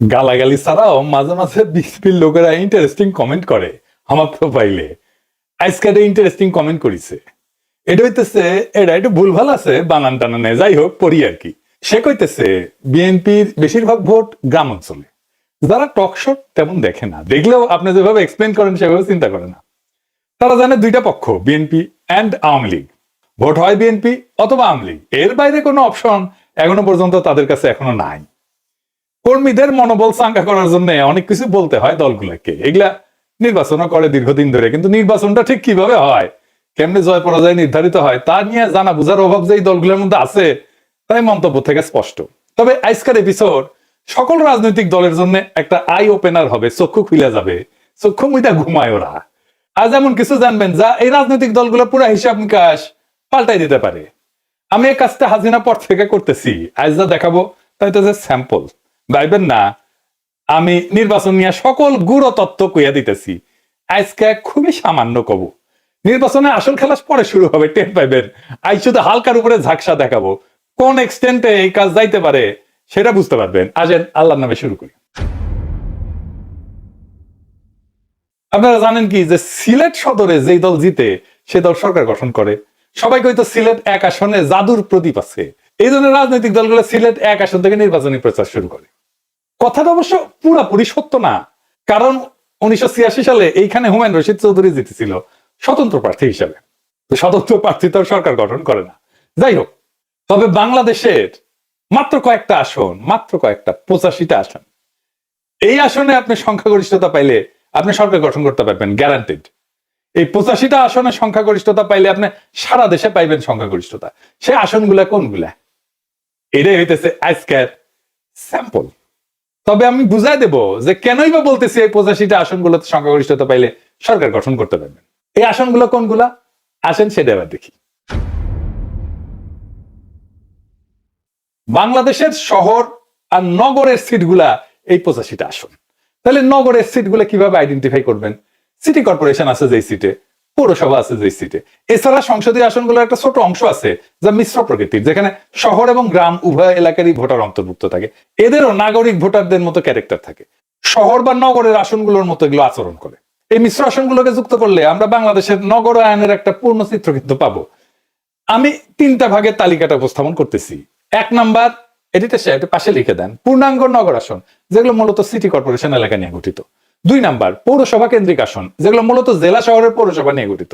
গালাগালি ছাড়াও মাঝে মাঝে বিএনপির লোকেরা ইন্টারেস্টিং কমেন্ট করে আমার প্রোফাইলে। আজকে একটা ইন্টারেস্টিং কমেন্ট করেছে। এটা হইতেছে এটা একটু ভুলভাল আছে, বানান টানানে, যাই হোক পড়ি আর কি। সে কইতেছে বিএনপির বেশিরভাগ ভোট গ্রাম অঞ্চলে, যারা টক শো তেমন দেখে না, দেখলেও আপনি যেভাবে এক্সপ্লেন করেন সেভাবে চিন্তা করে না। তারা জানে দুইটা পক্ষ, BNP and Awami League. Vote হয় বিএনপি অথবা আওয়ামী লীগ, এর বাইরে কোনো অপশন এখনো পর্যন্ত তাদের কাছে এখনো নাই। কর্মীদের মনোবল চাঙ্গা করার জন্য অনেক কিছু বলতে হয় দলগুলোকে, এগুলা নির্বাচনও করে দীর্ঘদিন ধরে, কিন্তু নির্বাচনটা ঠিক কিভাবে হয়, কেমনে জয় পরাজয় নির্ধারিত হয় তা নিয়ে জানা বুঝার অভাব যে এই দলগুলোর মধ্যে আছে, তাই মন্তব্য থেকে স্পষ্ট। তবে আজকের এপিসোড সকল রাজনৈতিক দলের জন্য একটা আই ওপেনার হবে, চক্ষু খুলে যাবে, চক্ষু মুইটা ঘুমায় ওরা। আজ এমন কিছু জানবেন যা এই রাজনৈতিক দলগুলো পুরো হিসাব নিকাশ পাল্টাই দিতে পারে। আমি এই কাজটা হাজিনা পর থেকে করতেছি, আজ যা দেখাবো তাই তো যে স্যাম্পল, ভাইবেন না আমি নির্বাচন নিয়ে সকল গুড় তত্ত্ব কইয়া দিতেছি। আজকে খুবই সামান্য কব, নির্বাচনে আসল খেলা পরে শুরু হবে, টের পাইবেন। আজ শুধু হালকার উপরে ঝাকসা দেখাবো, কোন এক্সটেন্টে এই কাজ যাইতে পারে সেটা বুঝতে পারবেন। আজেন আল্লাহর নামে শুরু করি। আপনারা জানেন কি যে সিলেট সদরে যেই দল জিতে সে দল সরকার গঠন করে। সবাই কইতো সিলেট এক আসনে জাদুর প্রদীপ আছে, এই জন্য রাজনৈতিক দলগুলো সিলেট এক আসন থেকে নির্বাচনী প্রচার শুরু করে। কথাটা অবশ্য পুরাপুরি সত্য না, কারণ 1986 সালে এইখানে হুমায়ুন রশিদ চৌধুরী জিতেছিল স্বতন্ত্র প্রার্থী হিসাবে। স্বতন্ত্র প্রার্থী তো সরকার গঠন করে না। যাই হোক, তবে বাংলাদেশের মাত্র কয়েকটা আসন, মাত্র কয়েকটা 85টা আসন, এই আসনে আপনি সংখ্যাগরিষ্ঠতা পাইলে আপনি সরকার গঠন করতে পারবেন, গ্যারান্টেড। এই 85টা আসনে সংখ্যাগরিষ্ঠতা পাইলে আপনি সারা দেশে পাইবেন সংখ্যাগরিষ্ঠতা। সে আসনগুলা কোনগুলা, এটাই হইতেছে আজকের স্যাম্পল। তবে আমি বুঝাই দেব যে কেনই বা বলতেছি এই 85টা আসনগুলোতে সংখ্যাগরিষ্ঠতা পাইলে সরকার গঠন করতে পারবেন। এই আসনগুলো কোনগুলা আসেন সেটা এবার দেখি। বাংলাদেশের শহর আর নগরের সিটগুলা এই 85টা আসন। তাহলে নগরের সিটগুলো কিভাবে আইডেন্টিফাই করবেন? সিটি কর্পোরেশন আছে যেই সিটে, পৌরসভা আছে যেই সিটে, এছাড়া সংসদীয় আসনগুলোর একটা ছোট অংশ আছে যা মিশ্র প্রকৃতির, যেখানে শহর এবং গ্রাম উভয় এলাকারই ভোটার অন্তর্ভুক্ত থাকে। এদেরও নাগরিক ভোটারদের মতো ক্যারেক্টার থাকে, শহর বা নগরের আসনগুলোর মতো এগুলো আচরণ করে। এই মিশ্র আসনগুলোকে যুক্ত করলে আমরা বাংলাদেশের নগরায়নের একটা পূর্ণ চিত্র কিন্তু পাবো। আমি 3টা ভাগের তালিকাটা উপস্থাপন করতেছি। 1 নাম্বার, এটিতে পাশে লিখে দেন, পূর্ণাঙ্গ নগর আসন, যেগুলো মূলত সিটি কর্পোরেশন এলাকা নিয়ে গঠিত। 2 নাম্বার, পৌরসভা কেন্দ্রিক আসন, যেগুলো মূলত জেলা শহরের পৌরসভা নিয়ে গঠিত।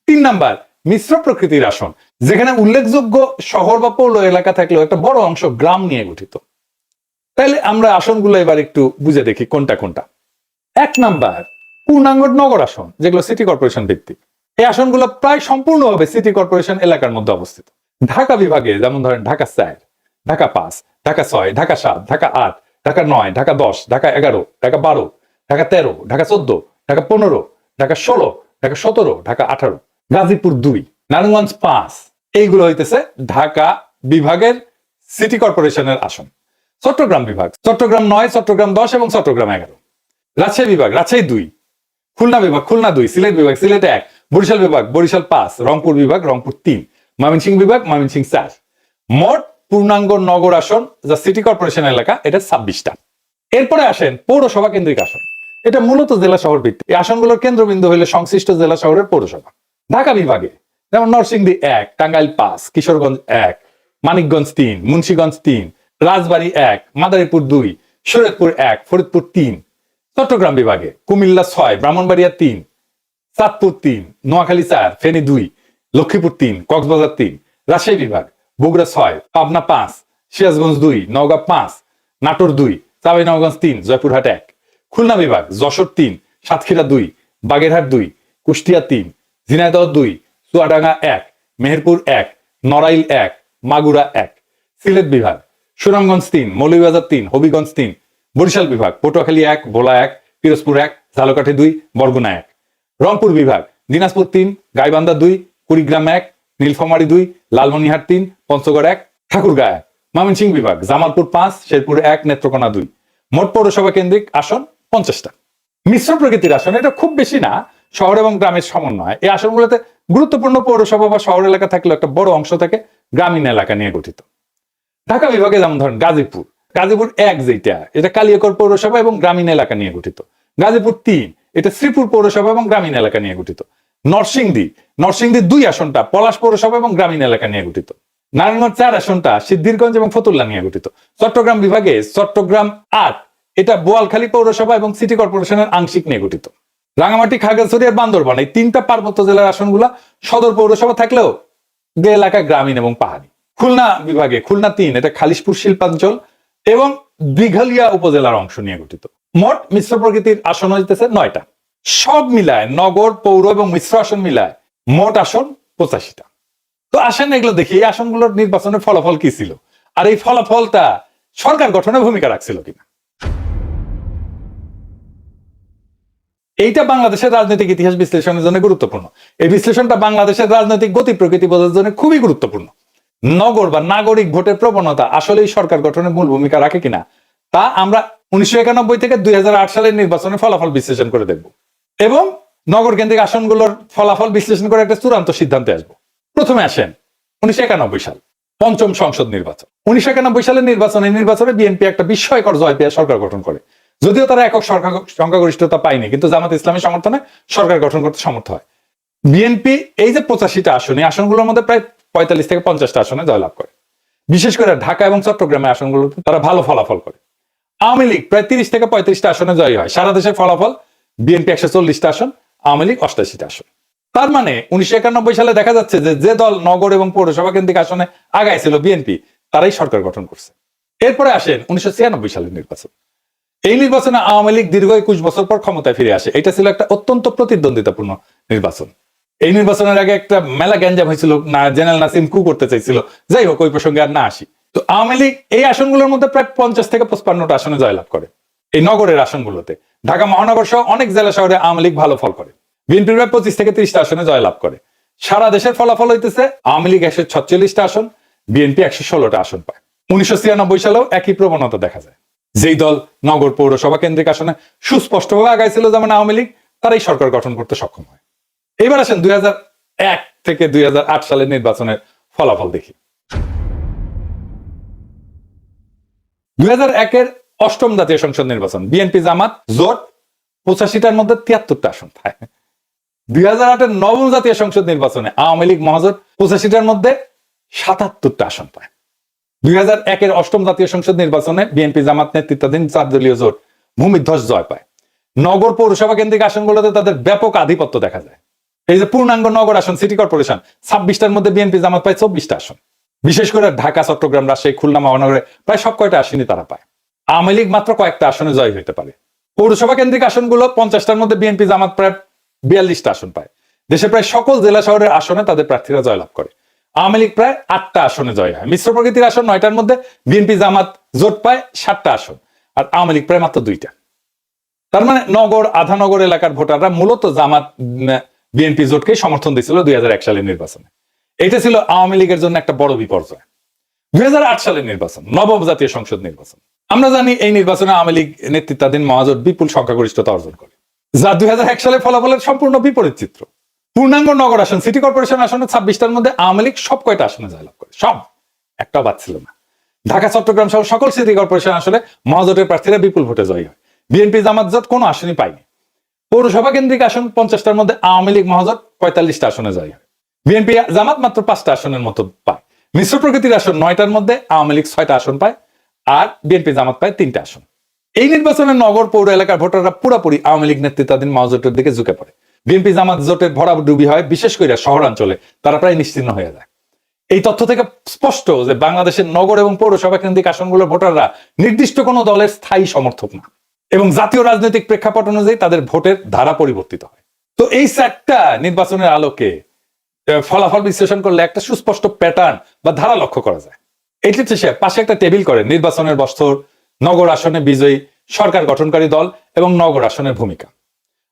3 নাম্বার, মিশ্র প্রকৃতির আসন, যেখানে উল্লেখযোগ্য শহর বা পৌর এলাকা থাকলেও একটা বড় অংশ গ্রাম নিয়ে গঠিত। তাইলে আমরা আসনগুলো এবার একটু বুঝে দেখি কোনটা কোনটা। 1 নাম্বার, পূর্ণাঙ্গ নগর আসন, যেগুলো সিটি কর্পোরেশন ভিত্তিক। এই আসনগুলো প্রায় সম্পূর্ণভাবে সিটি কর্পোরেশন এলাকার মধ্যে অবস্থিত। ঢাকা বিভাগে যেমন ধরেন ঢাকা 4, ঢাকা 5, ঢাকা 6, ঢাকা 7, ঢাকা 8, ঢাকা 9, ঢাকা 10, ঢাকা 11, ঢাকা 12, ঢাকা 13, ঢাকা 14, ঢাকা 15, ঢাকা 16, ঢাকা 17, ঢাকা 18, গাজীপুর 2, নারায়ণগঞ্জ 5, এইগুলো হইতেছে ঢাকা বিভাগের সিটি কর্পোরেশনের আসন। চট্টগ্রাম বিভাগ, চট্টগ্রাম 9, চট্টগ্রাম 10 এবং চট্টগ্রাম 11। রাজশাহী বিভাগ, রাজশাহী 2, খুলনা বিভাগ, খুলনা 2, সিলেট বিভাগ, সিলেট 1, বরিশাল বিভাগ, বরিশাল 5, রংপুর বিভাগ, রংপুর 3, ময়মনসিংহ বিভাগ, ময়মনসিংহ 4। মোট পূর্ণাঙ্গ নগর আসন যা সিটি কর্পোরেশন এলাকা, এটা 26টা। এরপরে আসেন পৌরসভা কেন্দ্রিক আসন, এটা মূলত জেলা শহর ভিত্তিক। এই আসনগুলোর কেন্দ্রবিন্দু হইলে সংশ্লিষ্ট জেলা শহরের পৌরসভা। ঢাকা বিভাগে যেমন নরসিংদী 1, টাঙ্গাইল 5, কিশোরগঞ্জ 1, মানিকগঞ্জ 3, মুন্সিগঞ্জ 3, রাজবাড়ী 1, মাদারীপুর 2, শরীয়তপুর 1, ফরিদপুর 3। চট্টগ্রাম বিভাগে কুমিল্লা 6, ব্রাহ্মণবাড়িয়া 3, চাঁদপুর 3, নোয়াখালী 4, ফেনী 2, লক্ষ্মীপুর 3, কক্সবাজার 3। রাজশাহী বিভাগ বগুড়া 6, পাবনা 5, সিরাজগঞ্জ 2, নওগাঁ 5, নাটোর 2, চাঁপাইনবাবগঞ্জ 3, জয়পুরহাট 1। খুলনা বিভাগ যশোর 3, সাতক্ষীরা 2, বাগেরহাট 2, কুষ্টিয়া 3, ঝিনাইদহ 2, চুয়াডাঙ্গা 1, মেহেরপুর 1, নড়াইল 1, মাগুরা 1। সিলেট বিভাগ সুনামগঞ্জ 3, মৌলভীবাজার 3, হবিগঞ্জ 3। বরিশাল বিভাগ পটুয়াখালী 1, ভোলা 1, পিরোজপুর 1, ঝালকাঠি 2, বরগুনা 1। রংপুর বিভাগ দিনাজপুর 3, গাইবান্ধা 2, কুড়িগ্রাম 1, নীলফামারী 2, লালমনিরহাট 3, পঞ্চগড় 1, ঠাকুরগাঁও 1। ময়মনসিংহ বিভাগ জামালপুর 5, শেরপুর 1, নেত্রকোনা 2। মোট পৌরসভা কেন্দ্রিক আসন 50টা। মিশ্র প্রকৃতির আসন, এটা খুব বেশি না, শহর এবং গ্রামের সমন্বয়। এই আসনগুলোতে গুরুত্বপূর্ণ পৌরসভা বা শহর এলাকা থাকলেও একটা বড় অংশ থাকে গ্রামীণ এলাকা নিয়ে গঠিত। ঢাকা বিভাগে যেমন ধরেন গাজীপুর, গাজীপুর 1 যেটা, এটা কালিয়াকৈর পৌরসভা এবং গ্রামীণ এলাকা নিয়ে গঠিত। গাজীপুর 3, এটা শ্রীপুর পৌরসভা এবং গ্রামীণ এলাকা নিয়ে গঠিত। নরসিংদী 2 আসনটা পলাশ পৌরসভা এবং গ্রামীণ এলাকা নিয়ে গঠিত। নারায়ণগঞ্জ 4 আসনটা সিদ্ধিরগঞ্জ এবং ফতুল্লা নিয়ে গঠিত। চট্টগ্রাম বিভাগে চট্টগ্রাম 8, এটা বোয়ালখালী পৌরসভা এবং সিটি কর্পোরেশনের আংশিক নিয়ে গঠিত। রাঙামাটি, খাগড়াছড়ি আর বান্দরবান এই 3টা পার্বত্য জেলার আসনগুলা সদর পৌরসভা থাকলেও যে এলাকা গ্রামীণ এবং পাহাড়ি। খুলনা বিভাগে খুলনা 3, এটা খালিশপুর শিল্পাঞ্চল এবং দীঘলিয়া উপজেলার অংশ নিয়ে গঠিত। মোট মিশ্র প্রকৃতির আসন হইতেছে 9টা। সব মিলায় নগর, পৌর এবং মিশ্র আসন মিলায় মোট আসন 85টা। তো আসেন এগুলো দেখি, এই আসনগুলোর নির্বাচনের ফলাফল কি ছিল, আর এই ফলাফলটা সরকার গঠনে ভূমিকা রাখছিল কিনা। এইটা বাংলাদেশের রাজনৈতিক ইতিহাস বিশ্লেষণের জন্য গুরুত্বপূর্ণ। এই বিশ্লেষণটা বাংলাদেশের রাজনৈতিক গতি প্রকৃতি বোঝার জন্য খুবই গুরুত্বপূর্ণ। নগর বা নাগরিক ভোটের প্রবণতা আসলেই সরকার গঠনে মূল ভূমিকা রাখে কিনা তা আমরা 1991 থেকে 2008 সালের নির্বাচনের ফলাফল বিশ্লেষণ করে দেখব এবং নগর কেন্দ্রিক আসনগুলোর ফলাফল বিশ্লেষণ করে একটা চূড়ান্ত সিদ্ধান্তে আসবো। প্রথমে আসেন 1991 সাল, পঞ্চম সংসদ নির্বাচন। 1991 সালের নির্বাচনে বিএনপি একটা বিস্ময়কর জয় পেয়ে সরকার গঠন করে। যদিও তারা একক সংখ্যাগরিষ্ঠতা পায়নি, কিন্তু জামাত ইসলামের সমর্থনে সরকার গঠন করতে সমর্থ হয়। বিএনপি এই যে 85টা আসন, এই আসনগুলোর মধ্যে প্রায় 45 থেকে 50টা আসনে জয়লাভ করে। বিশেষ করে ঢাকা এবং চট্টগ্রামের আসনগুলোতে তারা ভালো ফলাফল করে। আওয়ামী লীগ প্রায় 30 থেকে 35টা আসনে জয়ী হয়। সারা দেশের ফলাফল বিএনপি 140টা আসন, আওয়ামী লীগ 88টা আসন। তার মানে 1991 সালে দেখা যাচ্ছে যে দল নগর এবং পৌরসভা কেন্দ্রিক আসনে আগাইছিল বিএনপি, তারাই সরকার গঠন করছে। এরপরে আসেন 1996 সালের নির্বাচন। এই নির্বাচনে আওয়ামী লীগ দীর্ঘ 21 বছর পর ক্ষমতায় ফিরে আসে। এটা ছিল একটা অত্যন্ত প্রতিদ্বন্দ্বিতাপূর্ণ নির্বাচন। এই নির্বাচনের আগে একটা মেলা গ্যাঞ্জাম হয়েছিল, না জেনারেল নাসিম কু করতে চাইছিল। যাই হোক, ওই প্রসঙ্গে আর না আসি। তো আওয়ামী লীগ এই আসনগুলোর মধ্যে প্রায় 50 থেকে 55টা আসনে জয়লাভ করে। এই নগরের আসনগুলোতে ঢাকা মহানগর সহ অনেক জেলা শহরে আওয়ামী লীগ ভালো ফল করে। বিএনপি প্রায় 25 থেকে 30টা আসনে জয়লাভ করে। সারা দেশের ফলাফল হইতেছে আওয়ামী লীগ 146টা আসন, বিএনপি 116টা আসন পায়। 1993 সালেও একই প্রবণতা দেখা যায়। যেই দল নগর পৌরসভা কেন্দ্রিক আসনে সুস্পষ্টভাবে আগাইছিল যেমন আওয়ামী লীগ, তারাই সরকার গঠন করতে সক্ষম হয়। এবার আসেন 2001 থেকে 2008 সালের নির্বাচনের ফলাফল দেখি। 2001-এর 8ম জাতীয় সংসদ নির্বাচন, বিএনপি জামাত জোট 85টার মধ্যে 73টা আসন পায়। 2008-এর 9ম জাতীয় সংসদ নির্বাচনে আওয়ামী লীগ মহাজোট 85টার মধ্যে 77টা আসন পায়। 2001-এর 8ম জাতীয় সংসদ নির্বাচনে বিএনপি জামাত নেতৃত্বাধীন 4 দলীয় জোট ভূমিধ্বস জয় পায়। নগর পৌরসভা কেন্দ্রিক আসনগুলোতে তাদের ব্যাপক আধিপত্য দেখা যায়। এই যে পূর্ণাঙ্গ নগর আসন সিটি কর্পোরেশন 26টার মধ্যে বিএনপি জামাত পায় 24টা আসন। বিশেষ করে ঢাকা, চট্টগ্রাম, রাজশাহী, খুলনা মহানগরে প্রায় সব কয়টা আসনই তারা পায়। আওয়ামী লীগ মাত্র কয়েকটা আসনে জয় হইতে পারে। পৌরসভা কেন্দ্রিক আসনগুলো 50টার মধ্যে বিএনপি জামাত প্রায় 42টা আসন পায়। দেশে প্রায় সকল জেলা শহরের আসনে তাদের প্রার্থীরা জয়লাভ করে। আওয়ামী লীগ প্রায় 8টা আসনে জয় হয়। মিশ্র প্রকৃতির আসন 9টার মধ্যে বিএনপি জামাত জোট পায় 7টা আসন, আর আওয়ামী লীগ প্রায় মাত্র 2টা। তার মানে নগর, আধা নগর এলাকার ভোটাররা মূলত জামাত বিএনপি জোটকে সমর্থন দিয়েছিল 2001 সালের নির্বাচনে। এটা ছিল আওয়ামী লীগের জন্য একটা বড় বিপর্যয়। 2008 সালের নির্বাচন, নবম জাতীয় সংসদ নির্বাচন। আমরা জানি এই নির্বাচনে আওয়ামী লীগ নেতৃত্বাধীন মহাজোট বিপুল সংখ্যাগরিষ্ঠতা অর্জন করে, যা 2001 সালের ফলাফলের সম্পূর্ণ বিপরীত চিত্র। পূর্ণাঙ্গ নগর আসন সিটি কর্পোরেশন আসনে 26টার মধ্যে আওয়ামী লীগ সব কয়টা আসনে জয়লাভ করে, সব, একটাও বাদ ছিল না। ঢাকা, চট্টগ্রাম সহ সকল সিটি কর্পোরেশন আসলে মহাজোটের প্রার্থীরা বিপুল ভোটে জয়ী হয়। বিএনপি জামাত জোট কোনো আসনই পায়নি। পৌরসভা কেন্দ্রিক আসন 50টার মধ্যে আওয়ামী লীগ মহাজোট 45টা আসনে জয়ী হয়। বিএনপি জামাত মাত্র 5টা আসনের মতো পায়। মিশ্র প্রকৃতির আসন 9টার মধ্যে আওয়ামী লীগ 6টা আসন পায়, আর বিএনপি জামাত পায় 3টা আসন। এই নির্বাচনে নগর পৌর এলাকার ভোটাররা পুরোপুরি আওয়ামী লীগ নেতৃত্বাধীন মহাজোটের দিকে ঝুঁকে পড়ে। বিএনপি জামাত জোটের ভরাডুবি হয়, বিশেষ করে শহরাঞ্চলে তারা প্রায় নিশ্চিহ্ন হয়ে যায়। এই তথ্য থেকে স্পষ্ট যে বাংলাদেশের নগর এবং পৌরসভা কেন্দ্রিক আসনগুলোর ভোটাররা নির্দিষ্ট কোনো দলের স্থায়ী সমর্থক না, এবং জাতীয় রাজনৈতিক প্রেক্ষাপট অনুযায়ী তাদের ভোটের ধারা পরিবর্তিত হয়। তো এই 4টা নির্বাচনের আলোকে ফলাফল বিশ্লেষণ করলে একটা সুস্পষ্ট প্যাটার্ন বা ধারা লক্ষ্য করা যায়। এটি শেষে পাশে একটা টেবিল করে নির্বাচনের বছর, নগর আসনে বিজয়ী, সরকার গঠনকারী দল এবং নগর আসনের ভূমিকা।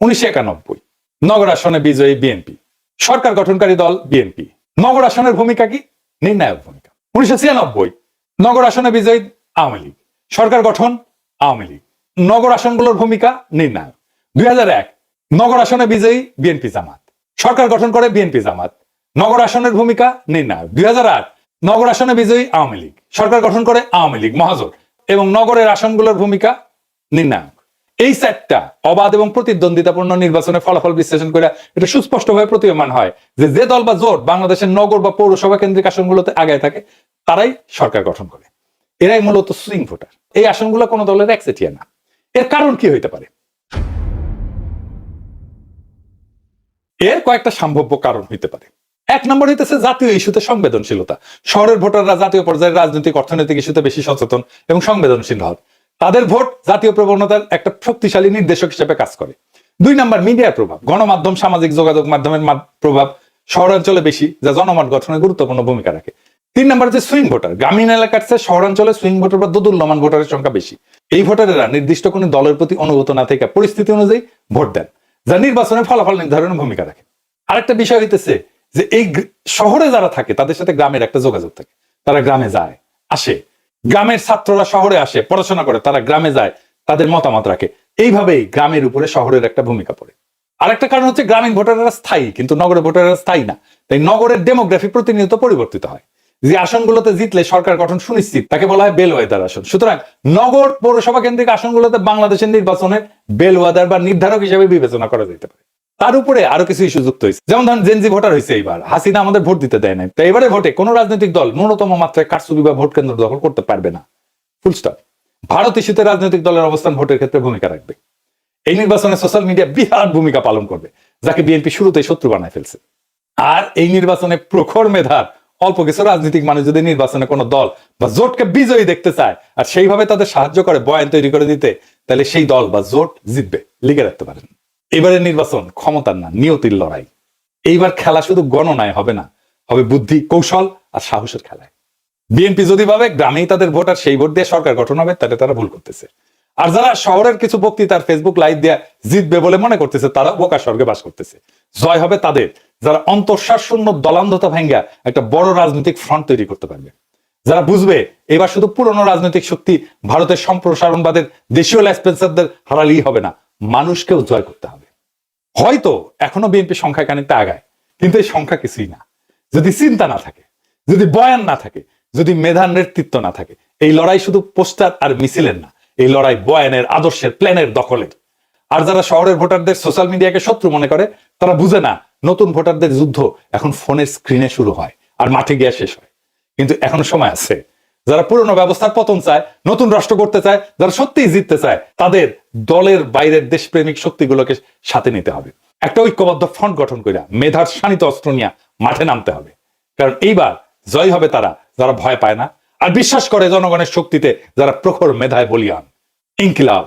1991 নগর আসনে বিজয়ী বিএনপি, সরকার গঠনকারী দল বিএনপি। নগর আসনের ভূমিকা কি? নির্ণায়ক ভূমিকা। 1996 নগর আসনে বিজয়ী আওয়ামী লীগ, সরকার গঠন আওয়ামী লীগ। নগর আসনগুলোর ভূমিকা নির্ণায়ক। 2001 নগর আসনে বিজয়ী বিএনপি জামাত, সরকার গঠন করে বিএনপি জামাত, নগর আসনের ভূমিকা নির্ণায়ক। 2008 নগর আসনে বিজয়ী আওয়ামী লীগ, সরকার গঠন করে আওয়ামী লীগ মহাজোট, এবং নগরের আসনগুলোর ভূমিকা নির্ণায়ক। এই সেটটা অবাধ এবং প্রতিদ্বন্দ্বিতাপূর্ণ নির্বাচনের ফলাফল বিশ্লেষণ করে এটা সুস্পষ্টভাবে প্রতীয়মান হয় যে দল বা জোট বাংলাদেশের নগর বা পৌরসভা কেন্দ্রিক আসনগুলোতে আগায় থাকে তারাই সরকার গঠন করে। এরাই মূলত সুইং ভোটার। এই আসনগুলো কোনো দলের একচেটিয়া না। এর কারণ কি হইতে পারে? এর কয়েকটা সম্ভাব্য কারণ হইতে পারে। এক নম্বর হইতেছে জাতীয় ইস্যুতে সংবেদনশীলতা। শহরের ভোটাররা জাতীয় পর্যায়ে রাজনৈতিক অর্থনৈতিক ইস্যুতে বেশি সচেতন এবং সংবেদনশীল হয়। তাদের ভোট জাতীয় প্রবণতার একটা শক্তিশালী নির্দেশক হিসেবে কাজ করে। 2 নম্বর মিডিয়ার প্রভাব। গণমাধ্যম, সামাজিক যোগাযোগ মাধ্যমের প্রভাব শহরাঞ্চলে বেশি, যা জনমত গঠনে গুরুত্বপূর্ণ ভূমিকা রাখে। 3 নম্বর হচ্ছে সুইং ভোটার। গ্রামীণ এলাকার চেয়ে শহরাঞ্চলে সুইং ভোটার বা দোদুল্যমান ভোটারের সংখ্যা বেশি। এই ভোটারেরা নির্দিষ্ট কোনো দলের প্রতি অনুগত না থেকে পরিস্থিতি অনুযায়ী ভোট দেন, যা নির্বাচনের ফলাফল নির্ধারণে ভূমিকা রাখে। আরেকটা বিষয় হইতেছে যে এই শহরে যারা থাকে তাদের সাথে গ্রামের একটা যোগাযোগ থাকে। তারা গ্রামে যায়, আসে। গ্রামের ছাত্ররা শহরে আসে, পড়াশোনা করে, তারা গ্রামে যায়, তাদের মতামত রাখে। এইভাবেই গ্রামের উপরে শহরের একটা ভূমিকা পড়ে। আরেকটা কারণ হচ্ছে গ্রামীণ ভোটাররা স্থায়ী, কিন্তু নগরের ভোটাররা স্থায়ী না। তাই নগরের ডেমোগ্রাফি প্রতিনিয়ত পরিবর্তিত হয়। যে আসনগুলোতে জিতলে সরকার গঠন সুনিশ্চিত তাকে বলা হয় বেলওয়েদার আসন। সুতরাং নগর পৌরসভা কেন্দ্রিক আসনগুলোতে বাংলাদেশের নির্বাচনের বেলওয়েদার বা নির্ধারক হিসেবে বিবেচনা করা যেতে পারে। তার উপরে আরো কিছু ইস্যু যুক্ত হয়েছে, যেমন ধরেন জেনজি ভোটার হয়েছে। এইবার হাসিনা আমাদের ভোট দিতে দেয় নাই, তাই এবারে ভোটে কোন রাজনৈতিক দল ন্যূনতম মাত্রায় কারচুপি বা ভোট কেন্দ্র দখল করতে পারবে না। Full stop. ভারত ইস্যুতে রাজনৈতিক দলের অবস্থান ভোটের ক্ষেত্রে ভূমিকা রাখবে। এই নির্বাচনে সোশ্যাল মিডিয়া বিরাট ভূমিকা পালন করবে, যাকে বিএনপি শুরুতেই শত্রু বানায় ফেলছে। আর এই নির্বাচনে প্রখর মেধার অল্প কিছু রাজনৈতিক মানুষ যদি নির্বাচনে কোনো দল বা জোটকে বিজয়ী দেখতে চায় আর সেইভাবে তাদের সাহায্য করে বয়ান তৈরি করে দিতে, তাহলে সেই দল বা জোট জিতবে। লিখে রাখতে পারেন, এবারের নির্বাচন ক্ষমতার না, নিয়তির লড়াই। এইবার খেলা শুধু গণনায় হবে না, হবে বুদ্ধি, কৌশল আর সাহসের খেলায়। বিএনপি যদি ভাবে গ্রামেই তাদের ভোট আর সেই ভোট দিয়ে সরকার গঠন হবে, তাহলে তারা ভুল করতেছে। আর যারা শহরের কিছু বক্তৃতার ফেসবুক লাইভ দিয়ে জিতবে বলে মনে করতেছে, তারা বোকা স্বর্গে বাস করতেছে। জয় হবে তাদের যারা অন্তঃশ্বাস শূন্য দলান্ধতা ভাঙ্গা একটা বড় রাজনৈতিক ফ্রন্ট তৈরি করতে পারবে। যারা বুঝবে এবার শুধু পুরনো রাজনৈতিক শক্তি, ভারতের সম্প্রসারণবাদের দেশীয় ল্যাসপেন্সারদের হারালেই হবে না, মানুষকেও জয় করতে হবে। হয়তো এখনো বিএনপি সংখ্যায় খানিকটা আগায়, কিন্তু এই সংখ্যা কিছুই না যদি চিন্তা না থাকে, যদি বয়ান না থাকে, যদি মেধার নেতৃত্ব না থাকে। এই লড়াই শুধু পোস্টার আর মিছিলের না, এই লড়াই বয়ানের, আদর্শের, প্ল্যানের, দখলের। আর যারা শহরের ভোটারদের সোশ্যাল মিডিয়াকে শত্রু মনে করে, তারা বুঝে না নতুন ভোটারদের যুদ্ধ এখন ফোনের স্ক্রিনে শুরু হয় আর মাঠে গিয়ে শেষ হয়। কিন্তু এখনো সময় আছে। যারা পুরনো ব্যবস্থার পতন চায়, নতুন রাষ্ট্র করতে চায়, যারা সত্যিই জিততে চায়, তাদের দলের বাইরের দেশপ্রেমিক শক্তিগুলোকে সাথে নিতে হবে। একটা ঐক্যবদ্ধ ফ্রন্ট গঠন করে মেধার শানিত অস্ত্র নিয়ে মাঠে নামতে হবে। কারণ এইবার জয় হবে তারা যারা ভয় পায় না আর বিশ্বাস করে জনগণের শক্তিতে, যারা প্রখর মেধায় বলিয়ান। ইনকিলাব।